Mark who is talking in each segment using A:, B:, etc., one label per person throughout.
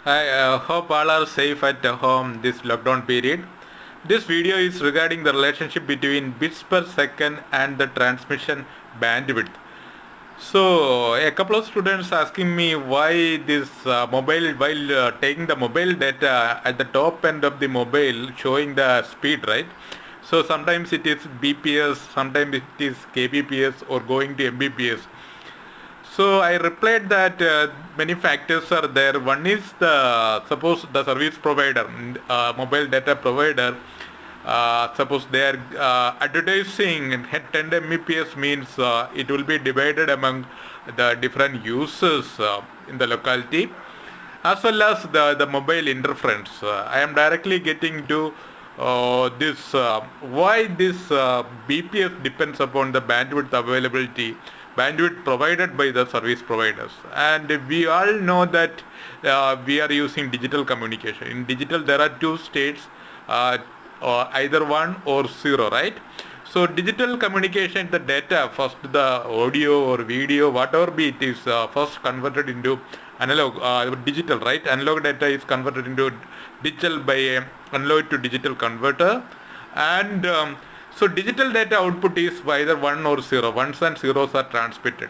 A: I hope all are safe at home this lockdown period. This video is regarding the relationship between bits per second and the transmission bandwidth. So a couple of students asking me why this mobile, while taking the mobile data at the top end of the mobile showing the speed, right? So sometimes it is BPS, sometimes it is kbps or going to mbps. So I replied that many factors are there. One is the suppose the service provider, mobile data provider. Suppose they are advertising 10 Mbps means it will be divided among the different users in the locality, as well as the mobile interference. I am directly getting to this why this BPS depends upon the bandwidth availability, bandwidth provided by the service providers. And we all know that we are using digital communication. In digital, there are two states, either one or zero, right? So digital communication, the data, first the audio or video, whatever be it is first converted into analog, digital, right? Analog data is converted into digital by a analog to digital converter, and so digital data output is either 1 or 0. Ones and zeros are transmitted.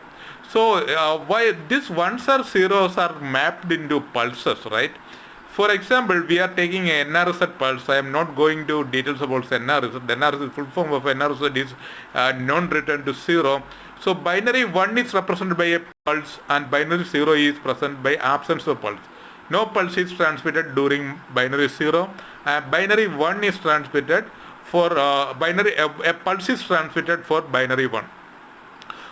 A: So why these ones or zeros are mapped into pulses, right? For example, we are taking a NRZ pulse. I am not going to details about NRZ. NRZ, full form of NRZ is non-return to 0. So binary 1 is represented by a pulse and binary 0 is present by absence of pulse. No pulse is transmitted during binary 0. Binary 1 is transmitted for binary, a pulse is transmitted for binary 1.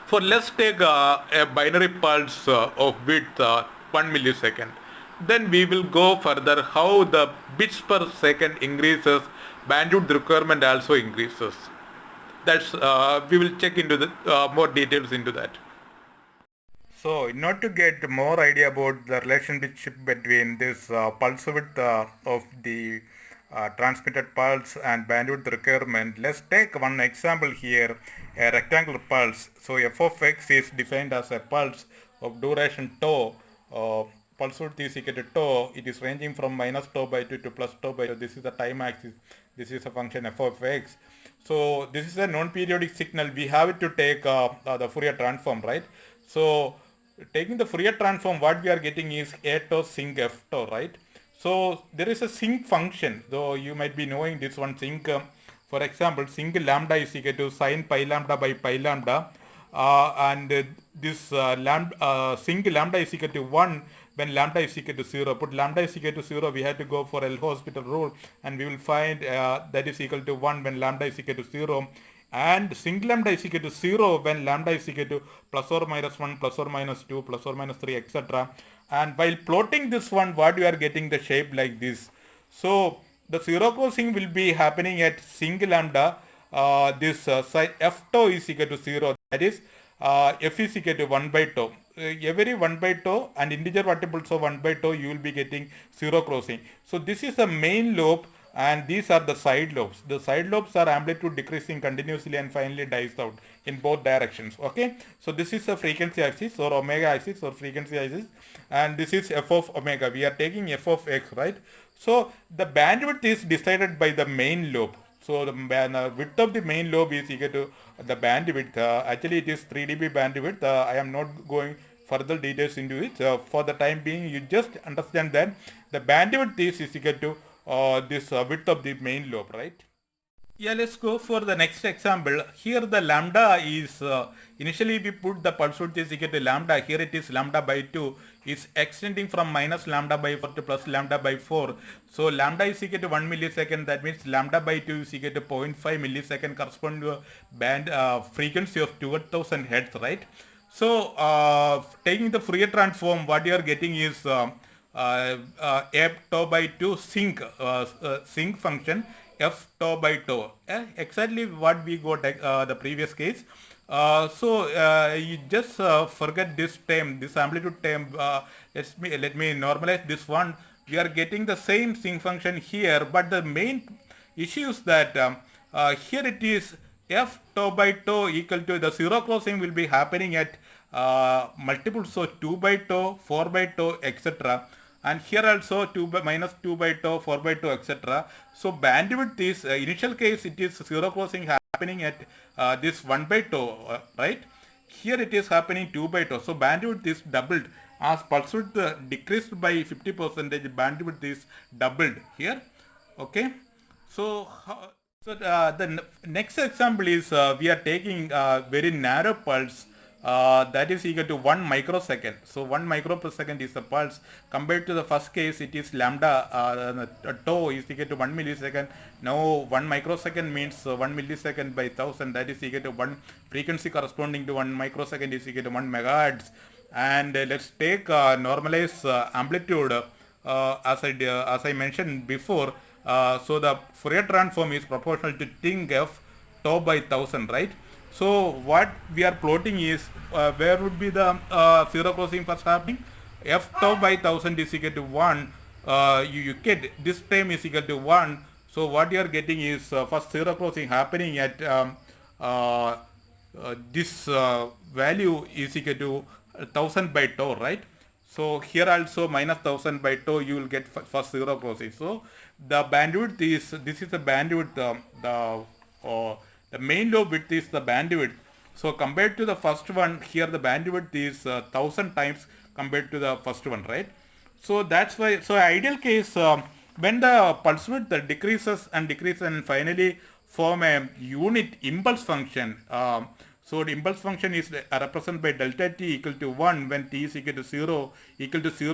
A: For let's take a binary pulse of width 1 millisecond. Then we will go further how the bits per second increases, bandwidth requirement also increases. That's we will check into the more details into that. So, in order to get more idea about the relationship between this pulse width of the transmitted pulse and bandwidth requirement, let's take one example here, a rectangular pulse. So, f of x is defined as a pulse of duration tau. Pulse width is equal to tau. It is ranging from minus tau by 2 to plus tau by 2. This is the time axis. This is a function f of x. So, this is a non-periodic signal. We have to take the Fourier transform, right? So, taking the Fourier transform, what we are getting is a tau sinc f tau, right? So there is a sinc function, though you might be knowing this one sinc. For example, sinc lambda is equal to sine pi lambda by pi lambda, and this sinc lambda is equal to 1 when lambda is equal to 0. Put lambda is equal to 0, we have to go for L'Hospital rule, and we will find that is equal to 1 when lambda is equal to 0. And sinc lambda is equal to 0 when lambda is equal to plus or minus 1, plus or minus 2, plus or minus 3, etc. And while plotting this one, what you are getting the shape like this. So the zero crossing will be happening at sinc lambda. This sine f tau is equal to 0. That is f is equal to 1 by tau. Every 1 by tau and integer multiples of 1 by tau, you will be getting zero crossing. So this is the main lobe, and these are the side lobes. The side lobes are amplitude decreasing continuously and finally dies out in both directions. Okay, so this is a frequency axis or omega axis or frequency axis, and this is f of omega. We are taking f of x, right? So the bandwidth is decided by the main lobe. So the width of the main lobe is equal to the bandwidth. Actually, it is 3 dB bandwidth. I am not going further details into it. For the time being, you just understand that the bandwidth is equal to this width of the main lobe, right? Yeah, let's go for the next example. Here the lambda is, initially we put the pulse width is equal to lambda. Here it is lambda by 2. Is extending from minus lambda by 4 to plus lambda by 4. So lambda is equal to 1 millisecond. That means lambda by 2 is equal to 0.5 millisecond, corresponding to a band frequency of 12,000 hertz, right? So taking the Fourier transform, what you are getting is f tau by 2 sinc sinc function f tau by tau. Exactly what we got the previous case. So you just forget this term, this amplitude term. Let me normalize this one. We are getting the same sinc function here, but the main issue is that here it is f tau by tau equal to the zero crossing will be happening at multiples of 2 by tau, 4 by tau, etc. and here also 2 by minus 2 by tau, 4 by tau, etc. So bandwidth is initial case it is zero crossing happening at this 1 by tau, right? Here it is happening 2 by tau. So bandwidth is doubled. As pulse width decreased by 50%, bandwidth is doubled here. Okay. So the next example is we are taking very narrow pulse that is equal to 1 microsecond. So 1 microsecond is the pulse. Compared to the first case, it is lambda tau is equal to 1 millisecond. Now 1 microsecond means 1 millisecond by 1000, that is equal to 1 frequency corresponding to 1 microsecond is equal to 1 megahertz. And let's take normalized amplitude as I mentioned before. So the Fourier transform is proportional to ting f tau by 1000, right? So what we are plotting is where would be the zero crossing first happening? F tau by 1000 is equal to 1. You get this term is equal to 1. So what you are getting is first zero crossing happening at this value is equal to 1000 by tau, right? So here also minus 1000 by tau you will get first zero crossing. So the bandwidth is, this is the bandwidth, the main lobe width is the bandwidth. So compared to the first one, here the bandwidth is 1000 times compared to the first one, right? So that's why, so ideal case when the pulse width decreases and finally form a unit impulse function. So the impulse function is represented by delta t equal to 1 when t is equal to 0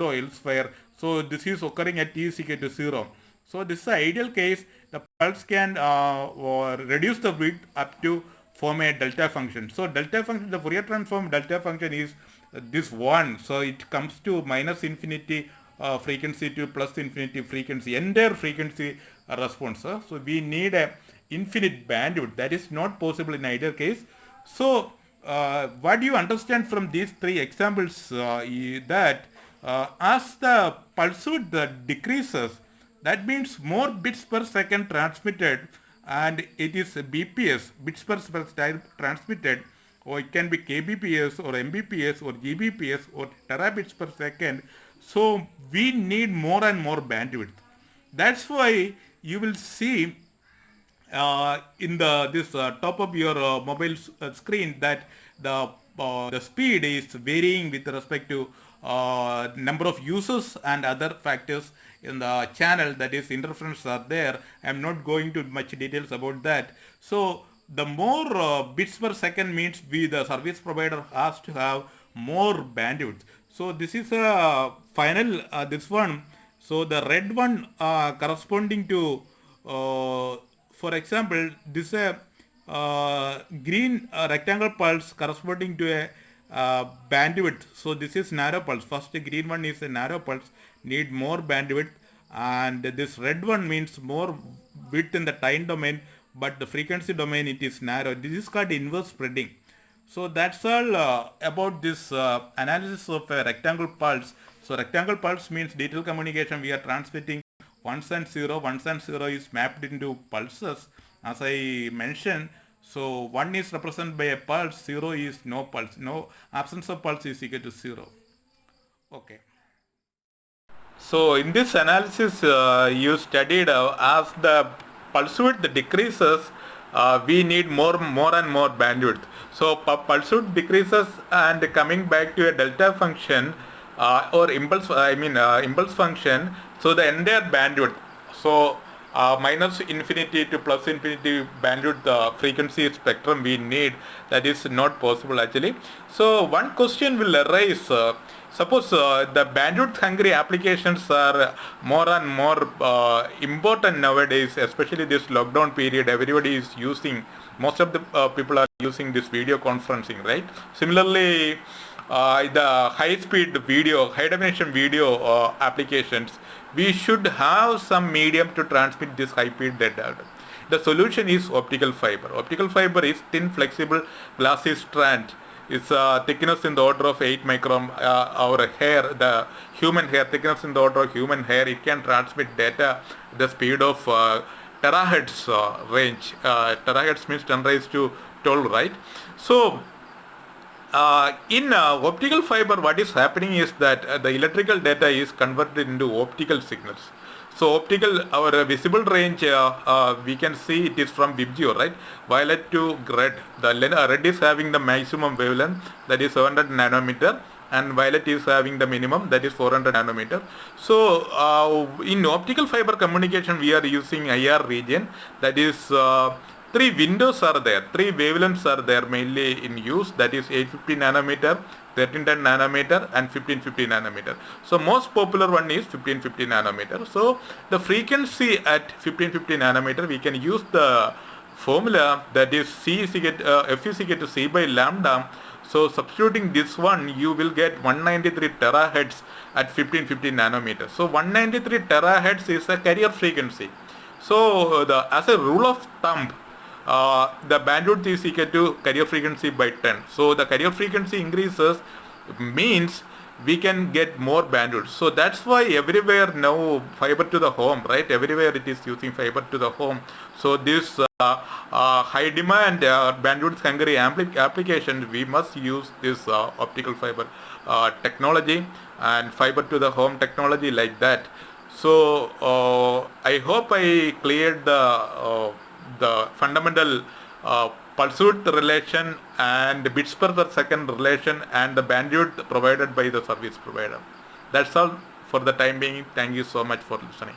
A: elsewhere. So this is occurring at t is equal to 0. So this is the ideal case. The pulse can reduce the width up to form a delta function. So delta function, the Fourier transform delta function is this 1. So it comes to minus infinity frequency to plus infinity frequency, entire frequency response. So we need a infinite bandwidth. That is not possible in either case. So what do you understand from these three examples that as the pulse width decreases, that means more bits per second transmitted, and it is BPS, bits per second transmitted, or it can be kbps or mbps or gbps or terabits per second. So we need more and more bandwidth. That's why you will see in this top of your mobile screen that the speed is varying with respect to number of users and other factors in the channel, that is interference are there. I am not going to much details about that. So the more bits per second means the service provider has to have more bandwidth. So this is a final this one. So the red one corresponding to for example, this is a green rectangle pulse corresponding to a bandwidth. So this is narrow pulse. First green one is a narrow pulse, need more bandwidth, and this red one means more width in the time domain, but the frequency domain it is narrow. This is called inverse spreading. So that's all about this analysis of a rectangle pulse. So rectangle pulse means digital communication. We are transmitting ones and zero is mapped into pulses as I mentioned. So 1 is represented by a pulse, 0 is no pulse. No absence of pulse is equal to 0. Okay. So in this analysis you studied as the pulse width decreases, we need more and more bandwidth. So pulse width decreases and coming back to a delta function or impulse, impulse function. So the entire bandwidth, so minus infinity to plus infinity bandwidth, the frequency spectrum we need, that is not possible actually. So one question will arise, suppose the bandwidth hungry applications are more and more important nowadays, especially this lockdown period. Everybody is using, most of the people are using this video conferencing, right? Similarly, the high speed video, high definition video applications, we should have some medium to transmit this high speed data. The solution is optical fiber. Optical fiber is thin, flexible, glassy strand. It's thickness in the order of 8 micron. Our hair, the human hair, thickness in the order of human hair, it can transmit data at the speed of terahertz range. Terahertz means 10 raised to 12, right? So In optical fiber, what is happening is that the electrical data is converted into optical signals. So optical, our visible range, we can see it is from VIBGYOR, right? Violet to red. The red is having the maximum wavelength, that is 700 nanometer, and violet is having the minimum, that is 400 nanometer. So in optical fiber communication, we are using IR region, that is three windows are there, three wavelengths are there mainly in use, that is 850 nanometer, 1310 nanometer and 1550 nanometer. So most popular one is 1550 nanometer. So the frequency at 1550 nanometer, we can use the formula, that is C is equal F is equal to C by lambda. So substituting this one, you will get 193 terahertz at 1550 nanometer. So 193 terahertz is a carrier frequency. So as a rule of thumb, the bandwidth is equal to carrier frequency by 10. So the carrier frequency increases means we can get more bandwidth. So that's why everywhere now fiber to the home, right? Everywhere it is using fiber to the home. So this high demand bandwidth hungry application, we must use this optical fiber technology and fiber to the home technology like that. So I hope I cleared the fundamental pulse width relation and bits per second relation and the bandwidth provided by the service provider. That's all for the time being. Thank you so much for listening.